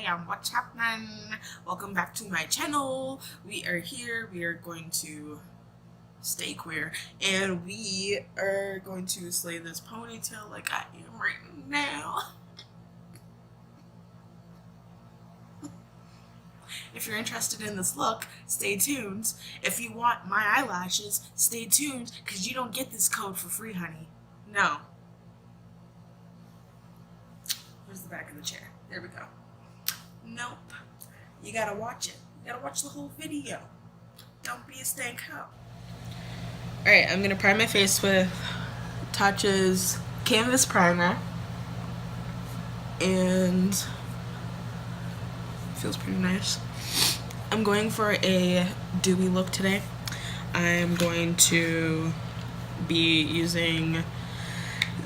fam, what's happening? Welcome back to my channel. We are here, we are going to stay queer, and we are going to slay this ponytail like I am right now. If you're interested in this look, stay tuned. If you want my eyelashes, stay tuned, because you don't get this code for free, honey. No. Where's the back of the chair? There we go. Nope. You gotta watch it. You gotta watch the whole video. Don't be a stank hoe. Alright, I'm gonna prime my face with Tatcha's Canvas Primer. And it feels pretty nice. I'm going for a dewy look today. I'm going to be using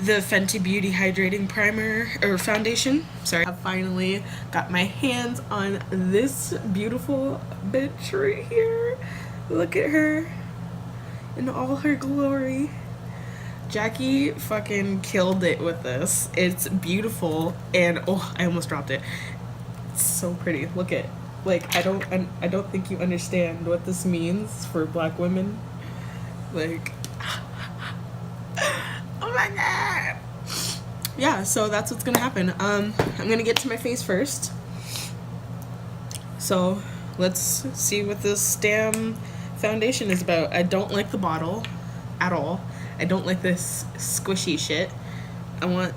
the Fenty Beauty Hydrating Primer, or Foundation. Sorry. I've finally got my hands on this beautiful bitch right here. Look at her in all her glory. Jackie fucking killed it with this. It's beautiful, and oh, I almost dropped it. It's so pretty. Look at, like, I don't think you understand what this means for black women. Like, oh my god. Yeah, so that's what's gonna happen. I'm gonna get to my face first. So let's see what this damn foundation is about. I don't like the bottle at all. I don't like this squishy shit. I want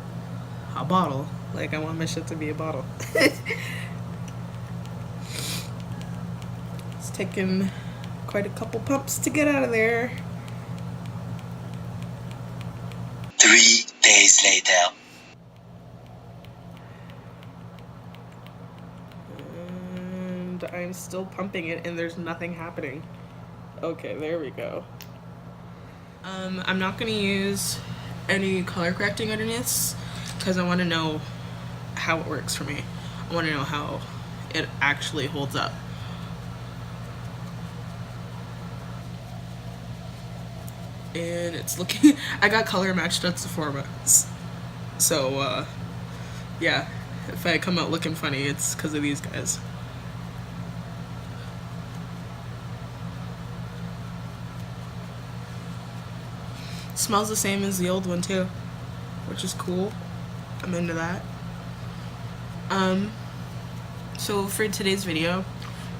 a bottle. Like, I want my shit to be a bottle. It's taken quite a couple pumps to get out of there. 3 days later. And I'm still pumping it and there's nothing happening. Okay, there we go. I'm not gonna use any color correcting underneath because I want to know how it works for me. I want to know how it actually holds up. And it's looking, I got color matched at Sephora, so yeah, if I come out looking funny, it's because of these guys. Smells the same as the old one too, which is cool. I'm into that. So for today's video,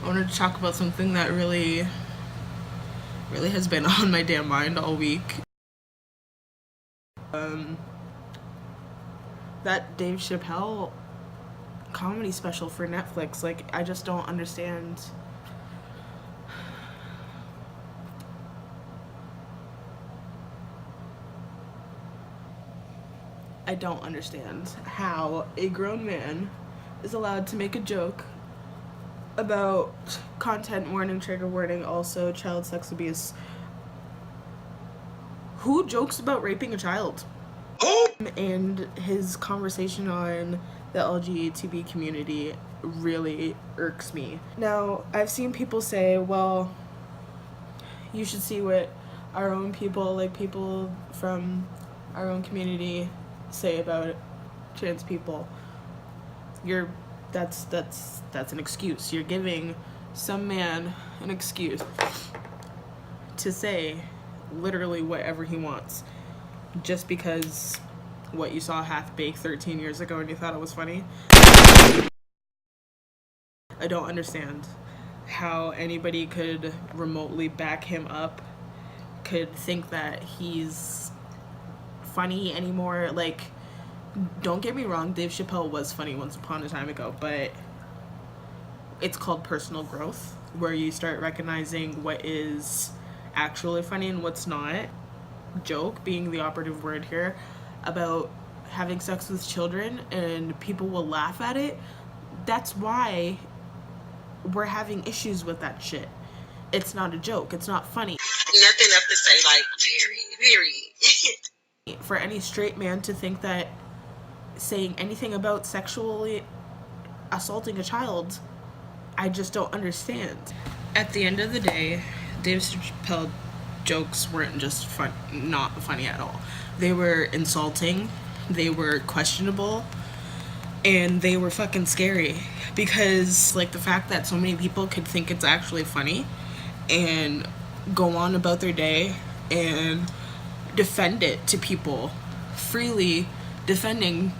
I wanted to talk about something that really has been on my damn mind all week. That Dave Chappelle comedy special for Netflix, like, I just don't understand. I don't understand how a grown man is allowed to make a joke about content warning, trigger warning, also child sex abuse. Who jokes about raping a child? And his conversation on the LGBT community really irks me. Now, I've seen people say, well, you should see what our own people, like people from our own community, say about trans people. That's an excuse. You're giving some man an excuse to say literally whatever he wants just because what you saw half-baked 13 years ago and you thought it was funny. I don't understand how anybody could remotely back him up, could think that he's funny anymore. Like, don't get me wrong, Dave Chappelle was funny once upon a time ago, but it's called personal growth, where you start recognizing what is actually funny and what's not. Joke being the operative word here, about having sex with children and people will laugh at it. That's why we're having issues with that shit. It's not a joke. It's not funny. Nothing left to say, like, period. For any straight man to think that saying anything about sexually assaulting a child, I just don't understand. At the end of the day, Dave Chappelle jokes weren't just not funny at all. They were insulting, they were questionable, and they were fucking scary because, like, the fact that so many people could think it's actually funny and go on about their day and defend it to people, freely defending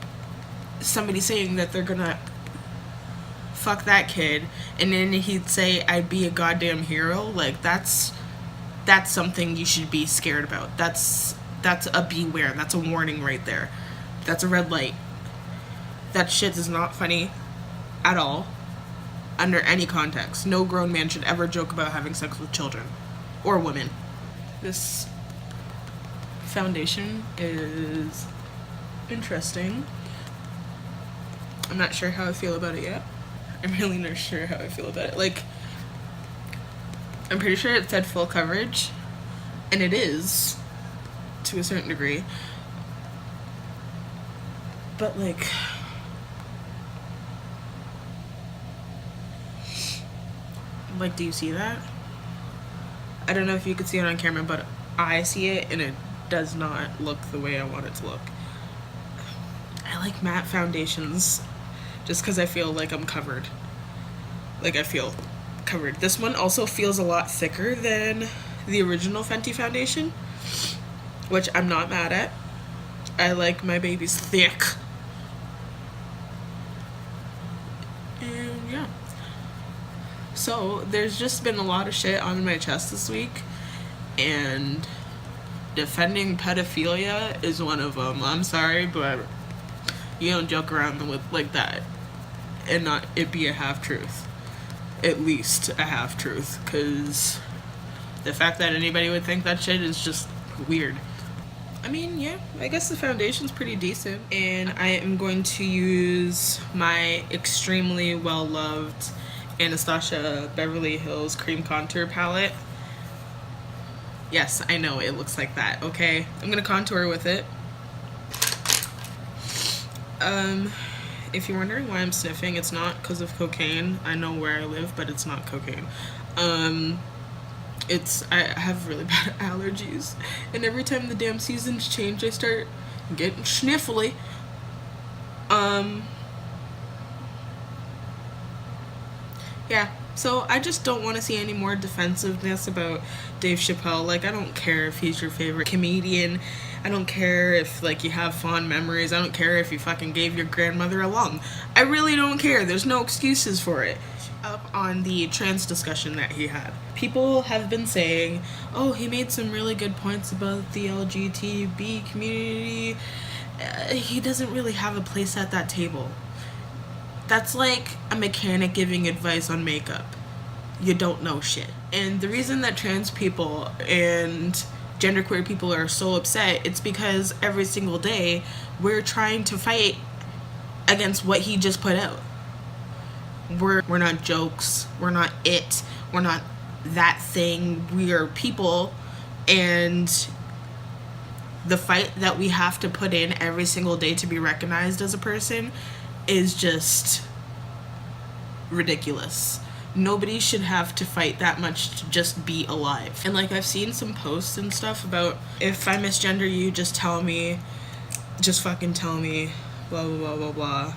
somebody saying that they're gonna fuck that kid, and then he'd say, I'd be a goddamn hero. Like, that's something you should be scared about. That's a beware. That's a warning right there. That's a red light. That shit is not funny at all, under any context. No grown man should ever joke about having sex with children or women. This foundation is interesting. I'm not sure how I feel about it yet. I'm really not sure how I feel about it. Like, I'm pretty sure it said full coverage, and it is, to a certain degree. But, like, do you see that? I don't know if you could see it on camera, but I see it, and it does not look the way I want it to look. I like matte foundations just because I feel like I'm covered. Like, I feel covered. This one also feels a lot thicker than the original Fenty foundation, which I'm not mad at. I like my babies thick. And yeah. So, there's just been a lot of shit on my chest this week, and defending pedophilia is one of them. I'm sorry, but you don't joke around with like that and not it be a half-truth. At least a half-truth, because the fact that anybody would think that shit is just weird. I mean, yeah, I guess the foundation's pretty decent, and I am going to use my extremely well-loved Anastasia Beverly Hills Cream Contour Palette. Yes, I know, it looks like that, okay? I'm gonna contour with it. If you're wondering why I'm sniffing, it's not because of cocaine. I know where I live, but it's not cocaine. I have really bad allergies, and every time the damn seasons change, I start getting sniffly. Yeah, so I just don't want to see any more defensiveness about Dave Chappelle. Like, I don't care if he's your favorite comedian. I don't care if, like, you have fond memories. I don't care if you fucking gave your grandmother a lung. I really don't care. There's no excuses for it. Up on the trans discussion that he had, people have been saying, oh, he made some really good points about the LGBT community. He doesn't really have a place at that table. That's like a mechanic giving advice on makeup. You don't know shit. And the reason that trans people and genderqueer people are so upset, it's because every single day we're trying to fight against what he just put out. We're not jokes. We're not it. We're not that thing. We are people, and the fight that we have to put in every single day to be recognized as a person is just ridiculous. Nobody should have to fight that much to just be alive. And like, I've seen some posts and stuff about, if I misgender you, just tell me, just fucking tell me, blah blah blah blah blah.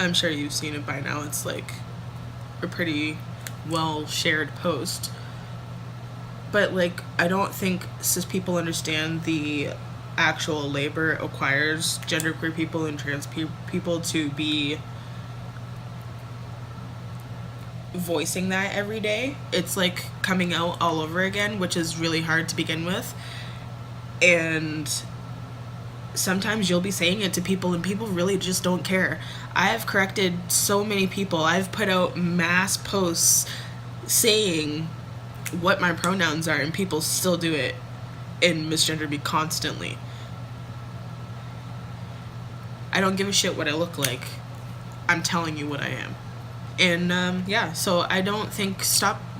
I'm sure you've seen it by now. It's like a pretty well shared post. But like, I don't think cis people understand the actual labor it requires genderqueer people and trans people to be voicing that every day. It's like coming out all over again, which is really hard to begin with. And sometimes you'll be saying it to people and people really just don't care. I have corrected so many people. I've put out mass posts saying what my pronouns are, and people still do it and misgender me constantly. I don't give a shit what I look like. I'm telling you what I am. And yeah, so I don't think,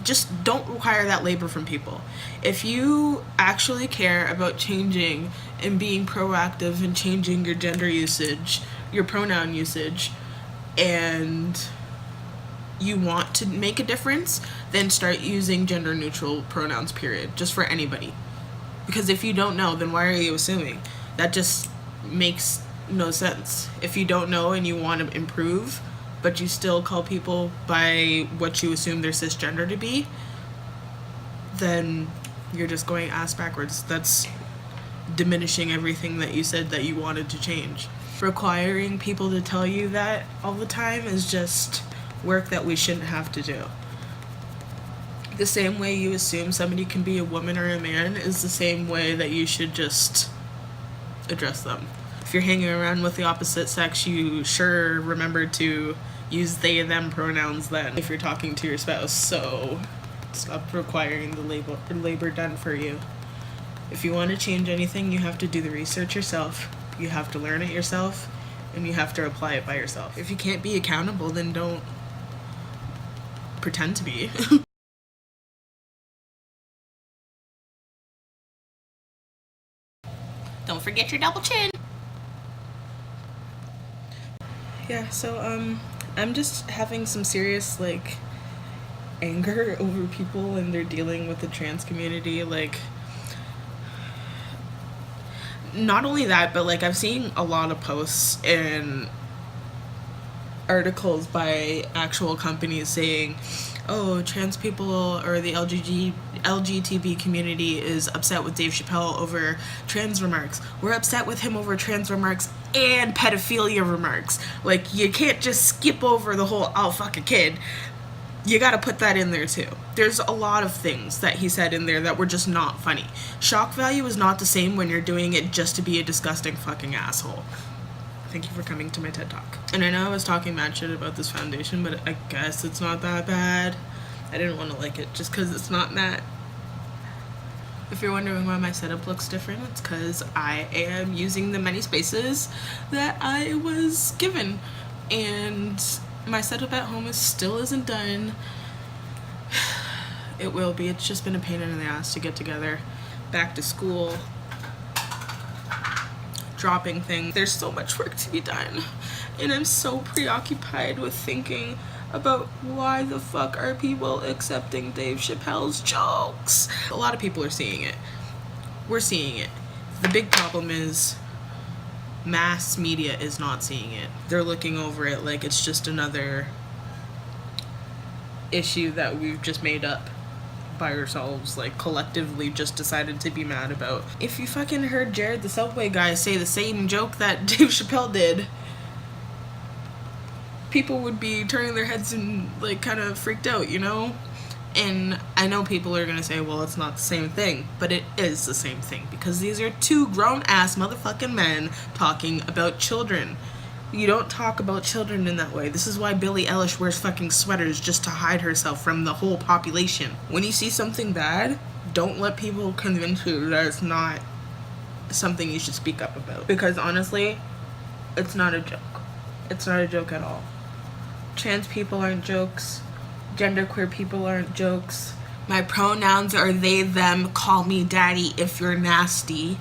just don't require that labor from people. If you actually care about changing and being proactive and changing your gender usage, your pronoun usage, and you want to make a difference, then start using gender neutral pronouns, period, just for anybody. Because if you don't know, then why are you assuming? That just makes no sense. If you don't know and you want to improve, but you still call people by what you assume they're cisgender to be, then you're just going ass backwards. That's diminishing everything that you said that you wanted to change. Requiring people to tell you that all the time is just work that we shouldn't have to do. The same way you assume somebody can be a woman or a man is the same way that you should just address them. If you're hanging around with the opposite sex, you sure remember to use they and them pronouns then if you're talking to your spouse. So stop requiring the labor done for you. If you want to change anything, you have to do the research yourself. You have to learn it yourself, and you have to apply it by yourself. If you can't be accountable, then don't pretend to be. Don't forget your double chin. Yeah, so I'm just having some serious like anger over people and they're dealing with the trans community. Like, not only that, but like I've seen a lot of posts and articles by actual companies saying, oh, trans people or the LGTB community is upset with Dave Chappelle over trans remarks. We're upset with him over trans remarks and pedophilia remarks. Like, you can't just skip over the whole I'll fuck a kid. You gotta put that in there too. There's a lot of things that he said in there that were just not funny. Shock value is not the same when you're doing it just to be a disgusting fucking asshole. Thank you for coming to my TED Talk. And I know I was talking mad shit about this foundation, but I guess it's not that bad. I didn't want to like it just because it's not matte. If you're wondering why my setup looks different, it's because I am using the many spaces that I was given. And my setup at home still isn't done. It will be. It's just been a pain in the ass to get together. Back to school. Dropping things. There's so much work to be done. And I'm so preoccupied with thinking about why the fuck are people accepting Dave Chappelle's jokes. A lot of people are seeing it. We're seeing it. The big problem is mass media is not seeing it. They're looking over it like it's just another issue that we've just made up by ourselves, like collectively just decided to be mad about. If you fucking heard Jared the Subway guy say the same joke that Dave Chappelle did, people would be turning their heads and like kind of freaked out, you know? And I know people are gonna say, well, it's not the same thing, but it is the same thing because these are two grown-ass motherfucking men talking about children. You don't talk about children in that way. This is why Billie Eilish wears fucking sweaters just to hide herself from the whole population. When you see something bad, don't let people convince you that it's not something you should speak up about. Because honestly, it's not a joke. It's not a joke at all. Trans people aren't jokes. Genderqueer people aren't jokes. My pronouns are they, them. Call me daddy if you're nasty.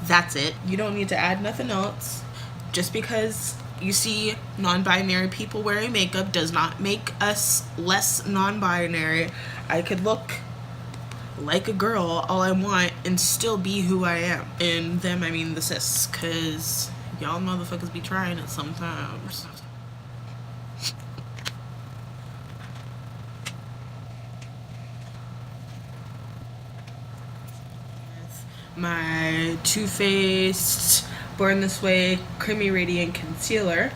That's it. You don't need to add nothing else. Just because you see non-binary people wearing makeup does not make us less non-binary. I could look like a girl all I want and still be who I am. And them, I mean the cis, because y'all motherfuckers be trying it sometimes. My Too Faced Born This Way Creamy Radiant Concealer.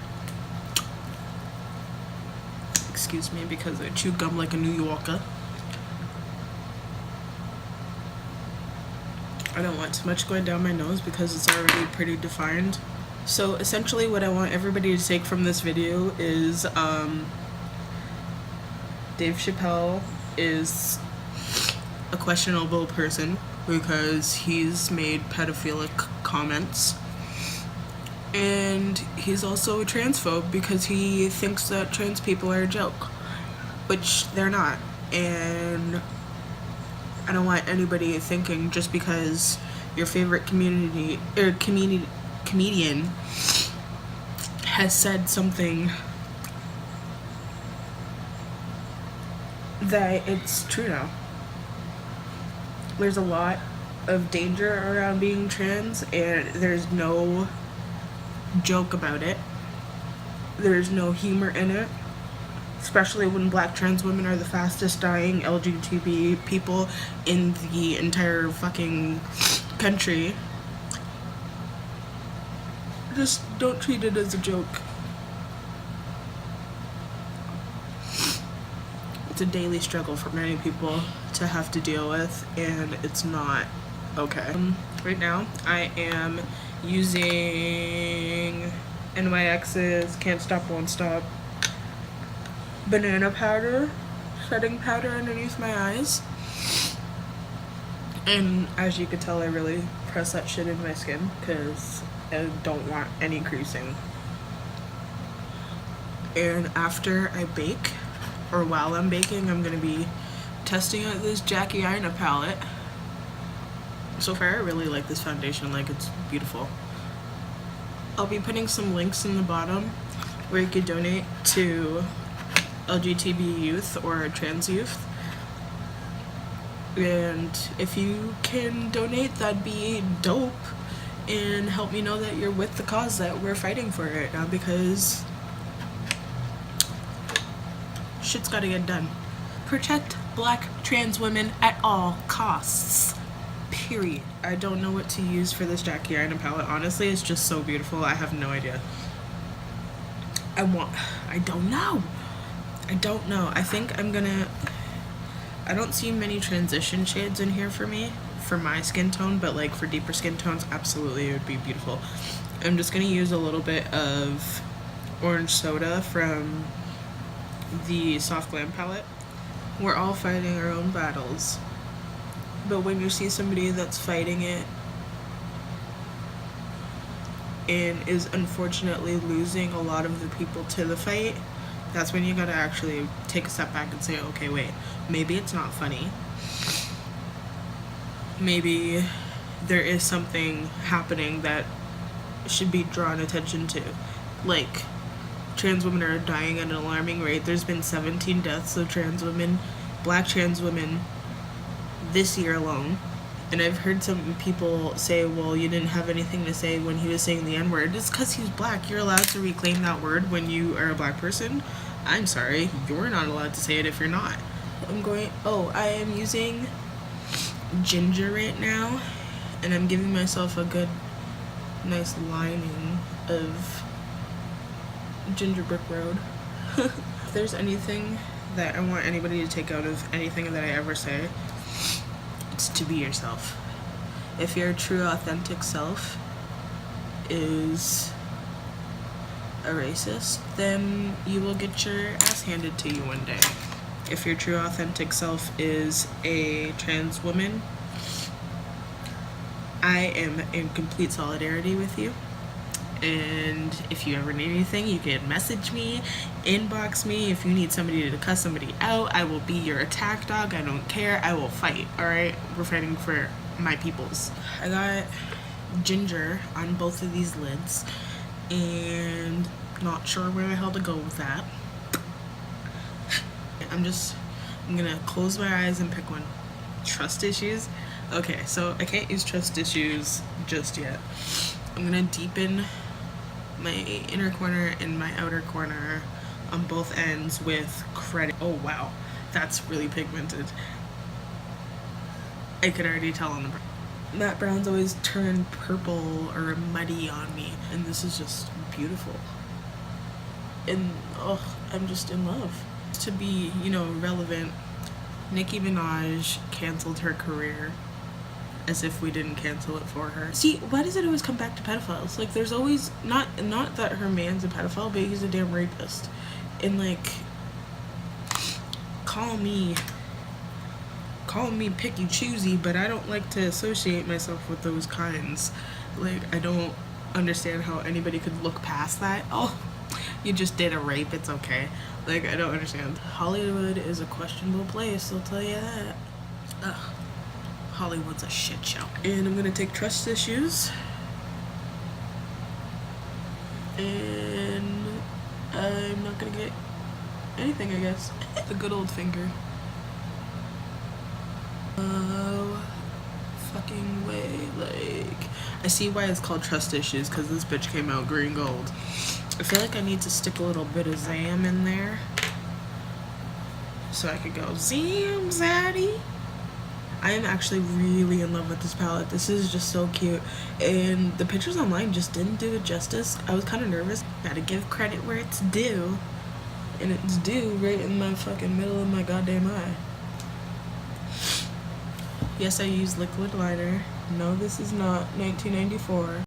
Excuse me, because I chew gum like a New Yorker. I don't want too much going down my nose because it's already pretty defined. So essentially what I want everybody to take from this video is Dave Chappelle is a questionable person because he's made pedophilic comments, and he's also a transphobe because he thinks that trans people are a joke, which they're not. And I don't want anybody thinking just because your favorite comedian has said something that it's true now. There's a lot of danger around being trans, and there's no joke about it. There's no humor in it, especially when black trans women are the fastest dying LGBT people in the entire fucking country. Just don't treat it as a joke. It's a daily struggle for many people to have to deal with, and it's not okay. Right now, I am using NYX's Can't Stop Won't Stop banana powder, setting powder underneath my eyes. And as you could tell, I really press that shit in my skin because I don't want any creasing. And after I bake, or while I'm baking, I'm gonna be testing out this Jackie Aina palette. So far, I really like this foundation, like it's beautiful. I'll be putting some links in the bottom where you could donate to LGBT youth or trans youth. And if you can donate, that'd be dope, and help me know that you're with the cause that we're fighting for right now, because shit's gotta get done. Protect black trans women at all costs. Period. I don't know what to use for this Jackie Aina palette. Honestly, it's just so beautiful. I have no idea. I don't know. I think I'm gonna... I don't see many transition shades in here for me, for my skin tone, but like for deeper skin tones, absolutely, it would be beautiful. I'm just gonna use a little bit of orange soda from the Soft Glam palette. We're all fighting our own battles, but when you see somebody that's fighting it and is unfortunately losing a lot of the people to the fight, that's when you gotta actually take a step back and say, okay, wait, maybe it's not funny. Maybe there is something happening that should be drawn attention to. Like, trans women are dying at an alarming rate. There's been 17 deaths of trans women, black trans women, this year alone. And I've heard some people say, well, you didn't have anything to say when he was saying the N-word. It's because he's black. You're allowed to reclaim that word when you are a black person. I'm sorry, you're not allowed to say it if you're not. I am using ginger right now, and I'm giving myself a good, nice lining of ginger brick road. If there's anything that I want anybody to take out of anything that I ever say, it's to be yourself. If your true authentic self is a racist, then you will get your ass handed to you one day. If your true authentic self is a trans woman, I am in complete solidarity with you. And if you ever need anything, you can message me, inbox me. If you need somebody to cuss somebody out, I will be your attack dog. I don't care. I will fight. All right, we're fighting for my peoples. I got ginger on both of these lids, and not sure where the hell to go with that. I'm gonna close my eyes and pick one. Trust issues. Okay, so I can't use trust issues just yet. I'm gonna deepen my inner corner and my outer corner on both ends with credit. Oh wow, that's really pigmented. I could already tell on the brown. Matte browns always turn purple or muddy on me, and this is just beautiful. And I'm just in love. To be, relevant, Nicki Minaj canceled her career as if we didn't cancel it for her. See, why does it always come back to pedophiles? Like, there's always, not that her man's a pedophile, but he's a damn rapist. And like, call me picky choosy, but I don't like to associate myself with those kinds. Like, I don't understand how anybody could look past that. Oh, you just did a rape, it's okay. Like, I don't understand. Hollywood is a questionable place, I'll tell you that. Ugh. Hollywood's a shit show. And I'm gonna take trust issues, and I'm not gonna get anything, I guess. The good old finger. Oh, fucking way. Like, I see why it's called trust issues, because this bitch came out green gold. I feel like I need to stick a little bit of Zam in there so I could go Zam Zaddy. I am actually really in love with this palette. This is just so cute, and the pictures online just didn't do it justice. I was kind of nervous. Gotta give credit where it's due, and it's due right in my fucking middle of my goddamn eye. Yes, I use liquid liner. No, this is not 1994.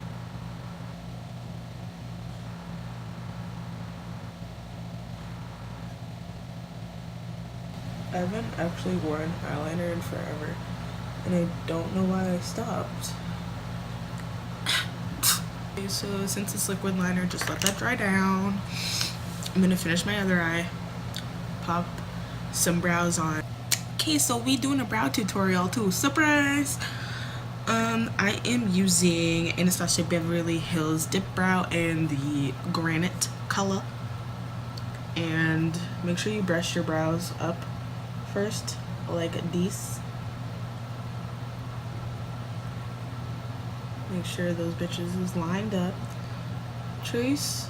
I haven't actually worn eyeliner in forever, and I don't know why I stopped. Okay, so since it's liquid liner, just let that dry down. I'm gonna finish my other eye, pop some brows on. Okay, so we doing a brow tutorial too. Surprise! I am using Anastasia Beverly Hills Dip Brow in the granite color. And make sure you brush your brows up first, like this. Make sure those bitches is lined up. Trace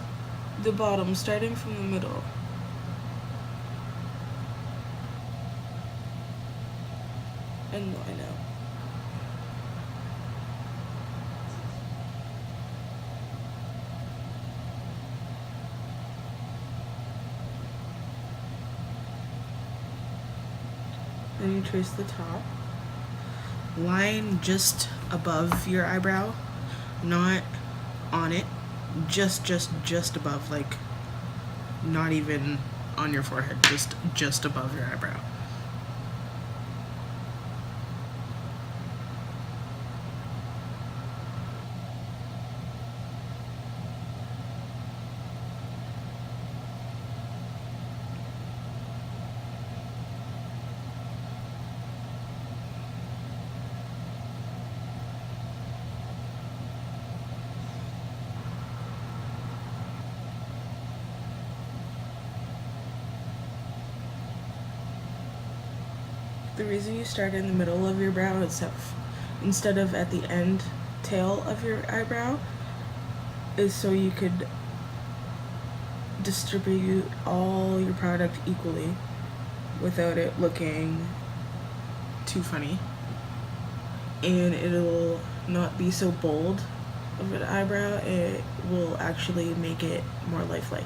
the bottom, starting from the middle. And line out. Then you trace the top. Line just above your eyebrow, not on it. Just above, like not even on your forehead, just above your eyebrow. The reason you start in the middle of your brow instead of at the end tail of your eyebrow is so you could distribute all your product equally without it looking too funny, and it'll not be so bold of an eyebrow. It will actually make it more lifelike.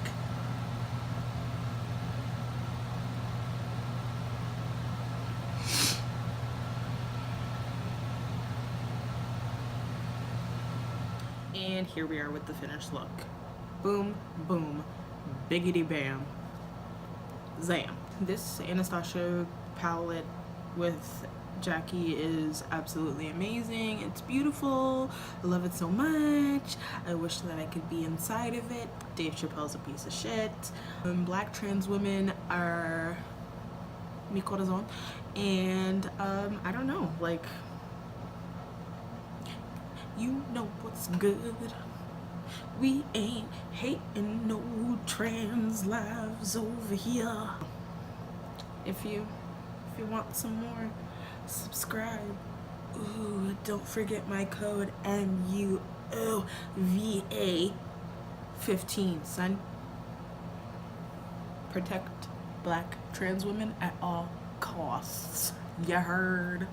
And here we are with the finished look. Boom, boom, biggity bam, zam. This Anastasia palette with Jackie is absolutely amazing. It's beautiful. I love it so much. I wish that I could be inside of it. Dave Chappelle's a piece of shit. Black trans women are mi corazon. And I don't know, like, you know what's good. We ain't hating no trans lives over here. If you want some more, subscribe. Ooh, don't forget my code MUOVA15, son. Protect black trans women at all costs. You heard?